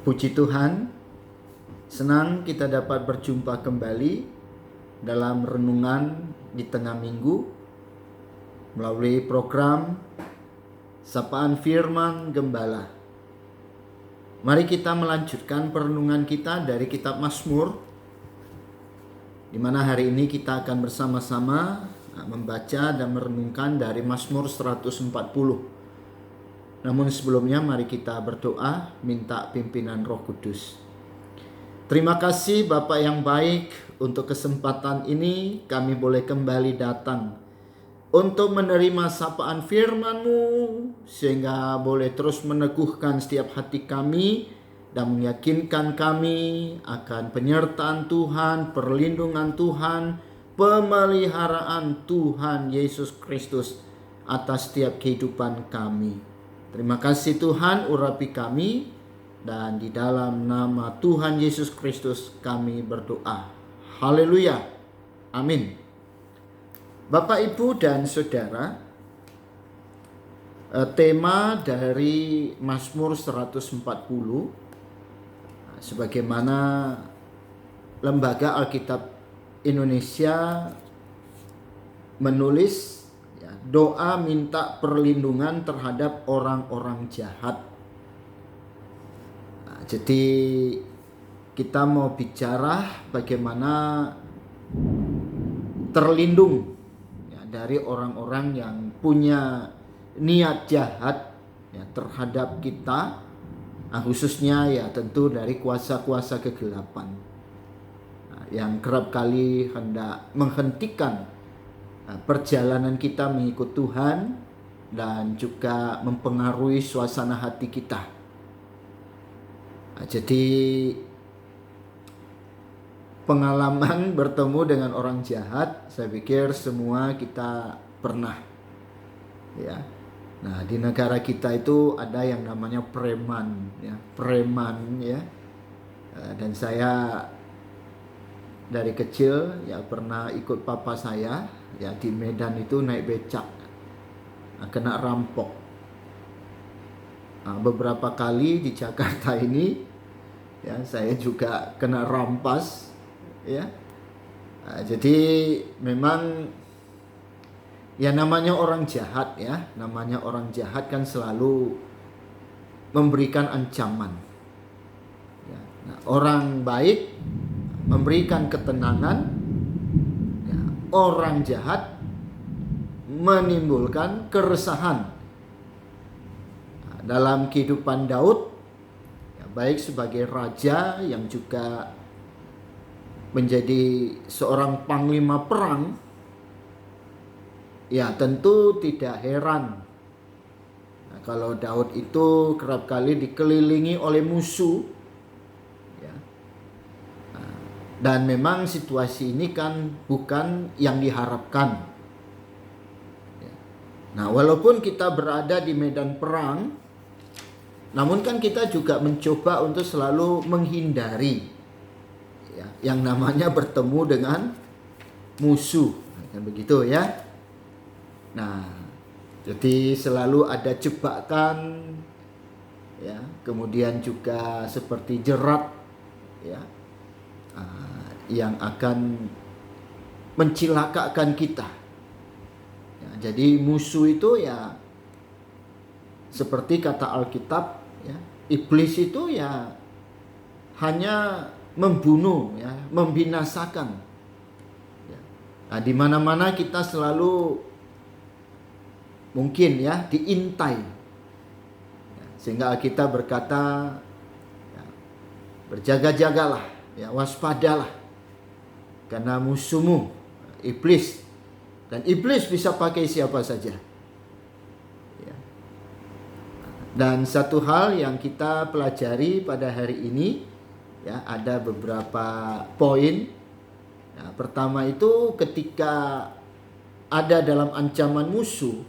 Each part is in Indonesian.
Puji Tuhan, senang kita dapat berjumpa kembali dalam renungan di tengah minggu melalui program Sapaan Firman Gembala. Mari kita melanjutkan perenungan kita dari kitab Mazmur, di mana hari ini kita akan bersama-sama membaca dan merenungkan dari Mazmur 140. Namun sebelumnya mari kita berdoa minta pimpinan Roh Kudus. Terima kasih Bapak yang baik, untuk kesempatan ini kami boleh kembali datang untuk menerima sapaan firman-Mu, sehingga boleh terus meneguhkan setiap hati kami dan meyakinkan kami akan penyertaan Tuhan, perlindungan Tuhan, pemeliharaan Tuhan Yesus Kristus atas setiap kehidupan kami. Terima kasih Tuhan, urapi kami, dan di dalam nama Tuhan Yesus Kristus kami berdoa. Haleluya. Amin. Bapak, Ibu, dan Saudara, tema dari Mazmur 140, sebagaimana Lembaga Alkitab Indonesia menulis, doa minta perlindungan terhadap orang-orang jahat. Jadi kita mau bicara bagaimana terlindung dari orang-orang yang punya niat jahat terhadap kita, khususnya tentu dari kuasa-kuasa kegelapan yang kerap kali hendak menghentikan perjalanan kita mengikut Tuhan dan juga mempengaruhi suasana hati kita. Jadi pengalaman bertemu dengan orang jahat, saya pikir semua kita pernah. Nah, di negara kita itu ada yang namanya preman, preman. Dan saya dari kecil pernah ikut papa saya di Medan itu naik becak, kena rampok. Beberapa kali di Jakarta ini saya juga kena rampas. Jadi memang namanya orang jahat namanya orang jahat kan selalu memberikan ancaman. Nah, orang baik memberikan ketenangan, orang jahat menimbulkan keresahan. Dalam kehidupan Daud, baik sebagai raja yang juga menjadi seorang panglima perang, tentu tidak heran kalau Daud itu kerap kali dikelilingi oleh musuh. Dan memang situasi ini kan bukan yang diharapkan. Nah, walaupun kita berada di medan perang, namun kan kita juga mencoba untuk selalu menghindari yang namanya bertemu dengan musuh. Kan begitu ya. Nah, jadi selalu ada jebakan, kemudian juga seperti jerat, yang akan mencilakakan kita. Jadi musuh itu seperti kata Alkitab, iblis itu hanya membunuh, membinasakan. Nah, di mana-mana kita selalu mungkin diintai. Sehingga Alkitab berkata, berjaga-jagalah, waspadalah. Karena musuhmu iblis, dan iblis bisa pakai siapa saja. Dan satu hal yang kita pelajari pada hari ini, ada beberapa poin. Pertama itu ketika ada dalam ancaman musuh,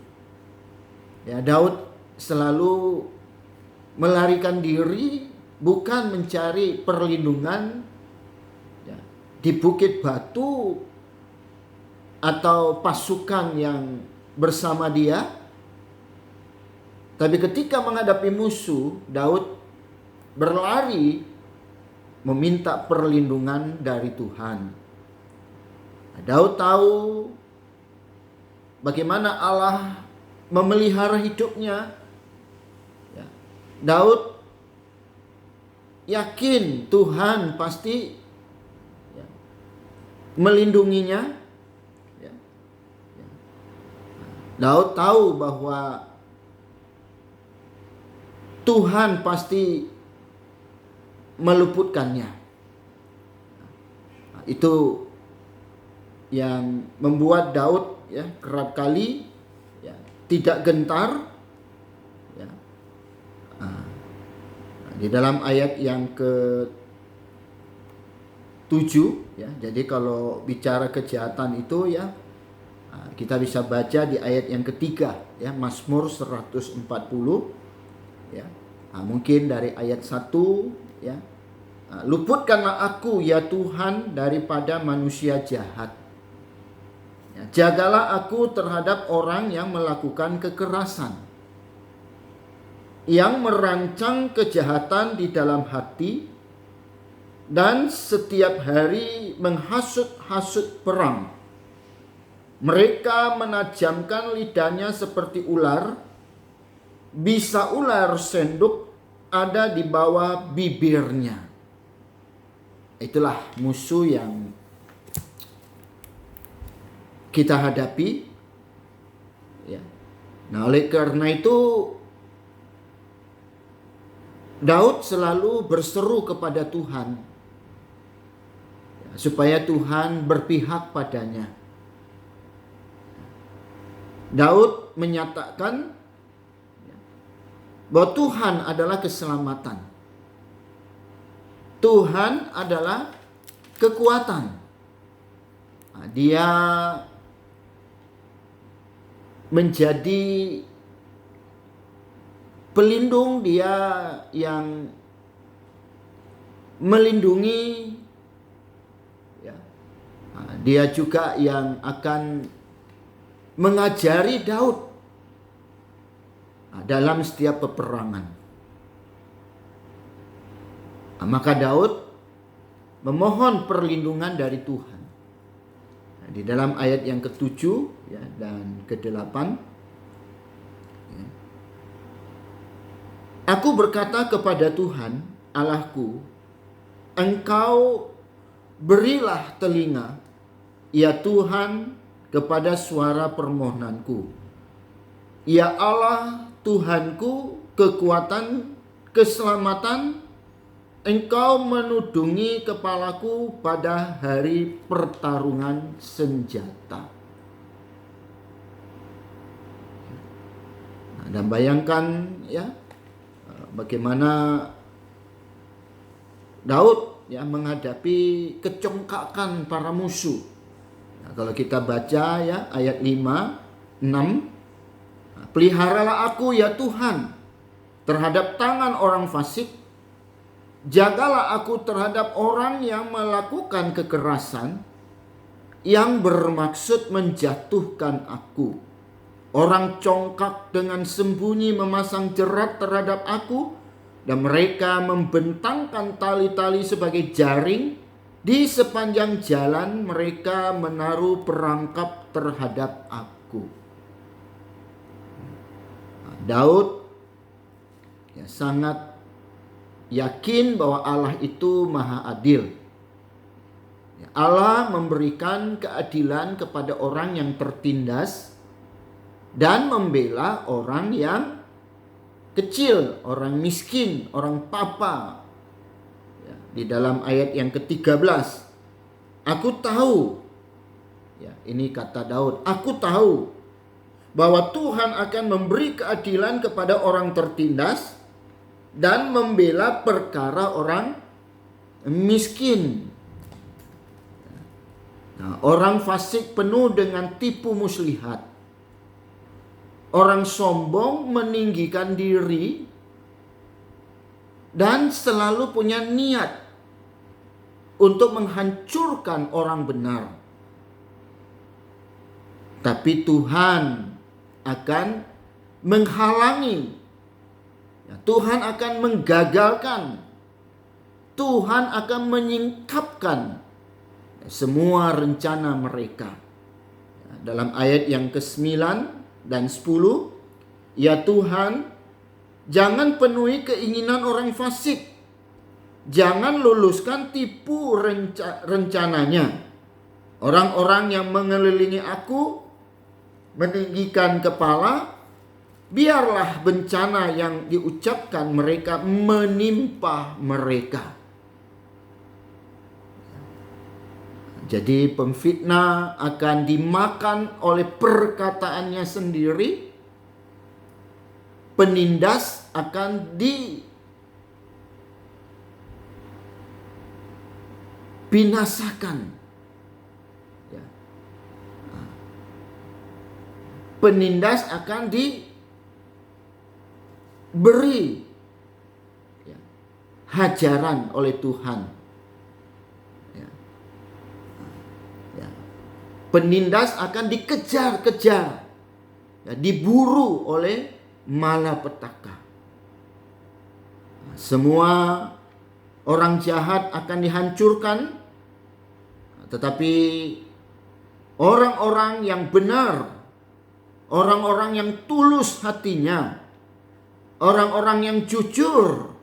Daud selalu melarikan diri, bukan mencari perlindungan di bukit batu atau pasukan yang bersama dia, Tapi ketika menghadapi musuh, Daud berlari meminta perlindungan dari Tuhan. Daud tahu bagaimana Allah memelihara hidupnya. Ya. Daud yakin Tuhan pasti melindunginya. Ya. Ya. Daud tahu bahwa Tuhan pasti meluputkannya. Nah, itu yang membuat Daud kerap kali tidak gentar. Ya. Nah, di dalam ayat yang ke-7 jadi kalau bicara kejahatan itu kita bisa baca di ayat yang ketiga Mazmur 140 mungkin dari ayat 1 luputkanlah aku ya Tuhan daripada manusia jahat. Jagalah aku terhadap orang yang melakukan kekerasan, yang merancang kejahatan di dalam hati, dan setiap hari menghasut-hasut perang. Mereka menajamkan lidahnya seperti ular, bisa ular senduk ada di bawah bibirnya. Itulah musuh yang kita hadapi. Nah, oleh karena itu Daud selalu berseru kepada Tuhan supaya Tuhan berpihak padanya. Daud menyatakan bahwa Tuhan adalah keselamatan. Tuhan adalah kekuatan. Nah, dia menjadi pelindung, dia yang melindungi. Nah, dia juga yang akan mengajari Daud dalam setiap peperangan. Maka Daud memohon perlindungan dari Tuhan. Di dalam ayat yang ke-7 dan ke-8. Aku berkata kepada Tuhan Allahku, Engkau berilah telinga, ya Tuhan, kepada suara permohonanku. Ya Allah Tuhanku, kekuatan, keselamatan, Engkau menudungi kepalaku pada hari pertarungan senjata. Nah, dan bayangkan bagaimana Daud menghadapi kecongkakan para musuh. Nah, kalau kita baca ayat 5, 6. Peliharalah aku ya Tuhan terhadap tangan orang fasik. Jagalah aku terhadap orang yang melakukan kekerasan, yang bermaksud menjatuhkan aku. Orang congkak dengan sembunyi memasang jerat terhadap aku, dan mereka membentangkan tali-tali sebagai jaring. Di sepanjang jalan mereka menaruh perangkap terhadap aku. Daud sangat yakin bahwa Allah itu maha adil. Allah memberikan keadilan kepada orang yang tertindas dan membela orang yang kecil, orang miskin, orang papa. Di dalam ayat yang ke-13, aku tahu, ini kata Daud, aku tahu bahwa Tuhan akan memberi keadilan kepada orang tertindas dan membela perkara orang miskin. Nah, orang fasik penuh dengan tipu muslihat. Orang sombong meninggikan diri dan selalu punya niat untuk menghancurkan orang benar. Tapi Tuhan akan menghalangi. Tuhan akan menggagalkan Tuhan akan menyingkapkan semua rencana mereka. Dalam ayat yang ke-9 dan 10, ya Tuhan, jangan penuhi keinginan orang fasik. Jangan luluskan tipu rencananya. Orang-orang yang mengelilingi aku meninggikan kepala, biarlah bencana yang diucapkan mereka menimpa mereka. Jadi pemfitnah akan dimakan oleh perkataannya sendiri. Penindas akan dibinasakan. Penindas akan diberi hajaran oleh Tuhan. Penindas akan dikejar-kejar, diburu oleh malapetaka. Semua orang jahat akan dihancurkan, tetapi orang-orang yang benar, orang-orang yang tulus hatinya, orang-orang yang jujur,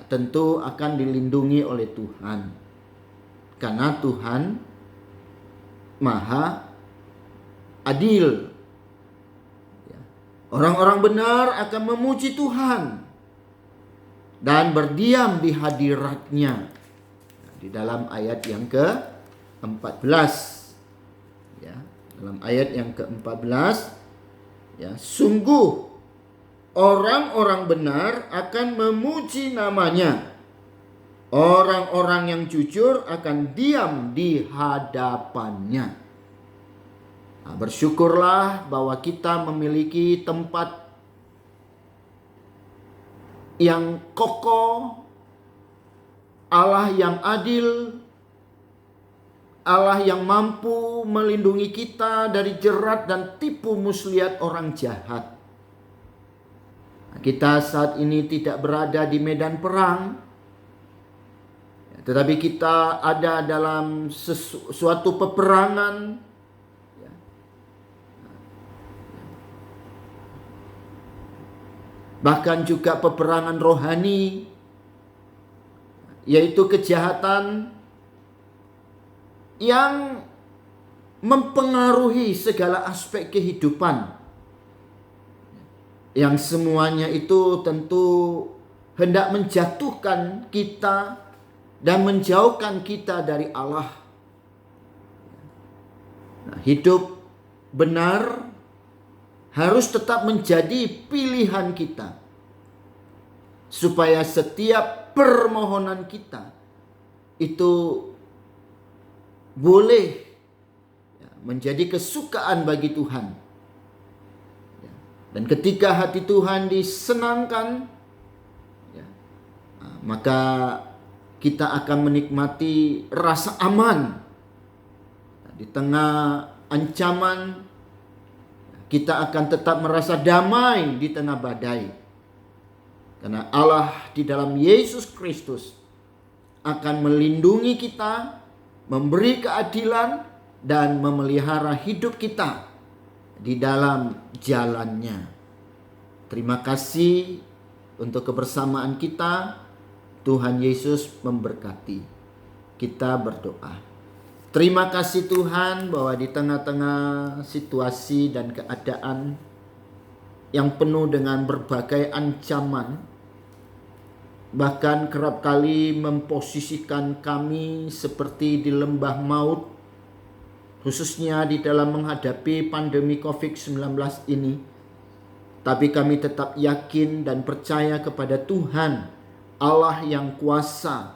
tentu akan dilindungi oleh Tuhan. Karena Tuhan Maha adil. Orang-orang benar akan memuji Tuhan dan berdiam di hadirat-Nya. Di dalam ayat yang ke-14. Dalam ayat yang ke-14, sungguh orang-orang benar akan memuji namanya. Orang-orang yang jujur akan diam di hadapannya. Bersyukurlah bahwa kita memiliki tempat yang kokoh, Allah yang adil, Allah yang mampu melindungi kita dari jerat dan tipu muslihat orang jahat. Kita saat ini tidak berada di medan perang, tetapi kita ada dalam suatu peperangan, bahkan juga peperangan rohani, yaitu kejahatan yang mempengaruhi segala aspek kehidupan, yang semuanya itu tentu hendak menjatuhkan kita dan menjauhkan kita dari Allah. Hidup benar harus tetap menjadi pilihan kita, supaya setiap permohonan kita itu boleh menjadi kesukaan bagi Tuhan. Dan ketika hati Tuhan disenangkan, maka kita akan menikmati rasa aman. Di tengah ancaman, kita akan tetap merasa damai di tengah badai. Karena Allah di dalam Yesus Kristus akan melindungi kita, memberi keadilan, dan memelihara hidup kita di dalam jalannya. Terima kasih untuk kebersamaan kita. Tuhan Yesus memberkati. Kita berdoa. Terima kasih Tuhan bahwa di tengah-tengah situasi dan keadaan yang penuh dengan berbagai ancaman, bahkan kerap kali memposisikan kami seperti di lembah maut, khususnya di dalam menghadapi pandemi COVID-19 ini. Tapi kami tetap yakin dan percaya kepada Tuhan, Allah yang kuasa,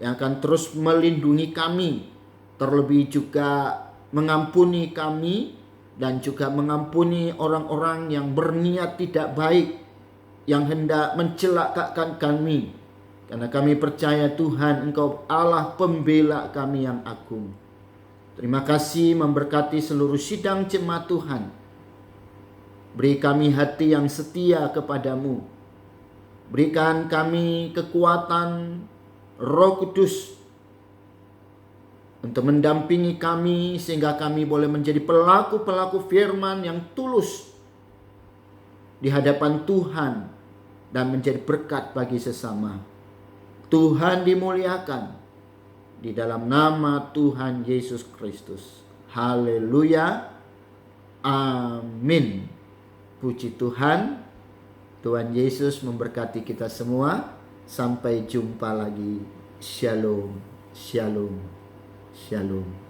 yang akan terus melindungi kami, terlebih juga mengampuni kami, dan juga mengampuni orang-orang yang berniat tidak baik, yang hendak mencelakakan kami. Karena kami percaya Tuhan, Engkau Allah pembela kami yang agung. Terima kasih memberkati seluruh sidang jemaat Tuhan. Beri kami hati yang setia kepadamu. Berikan kami kekuatan Roh Kudus untuk mendampingi kami sehingga kami boleh menjadi pelaku-pelaku firman yang tulus di hadapan Tuhan dan menjadi berkat bagi sesama. Tuhan dimuliakan di dalam nama Tuhan Yesus Kristus. Haleluya. Amin. Puji Tuhan. Tuhan Yesus memberkati kita semua. Sampai jumpa lagi. Shalom. Shalom. Shalom.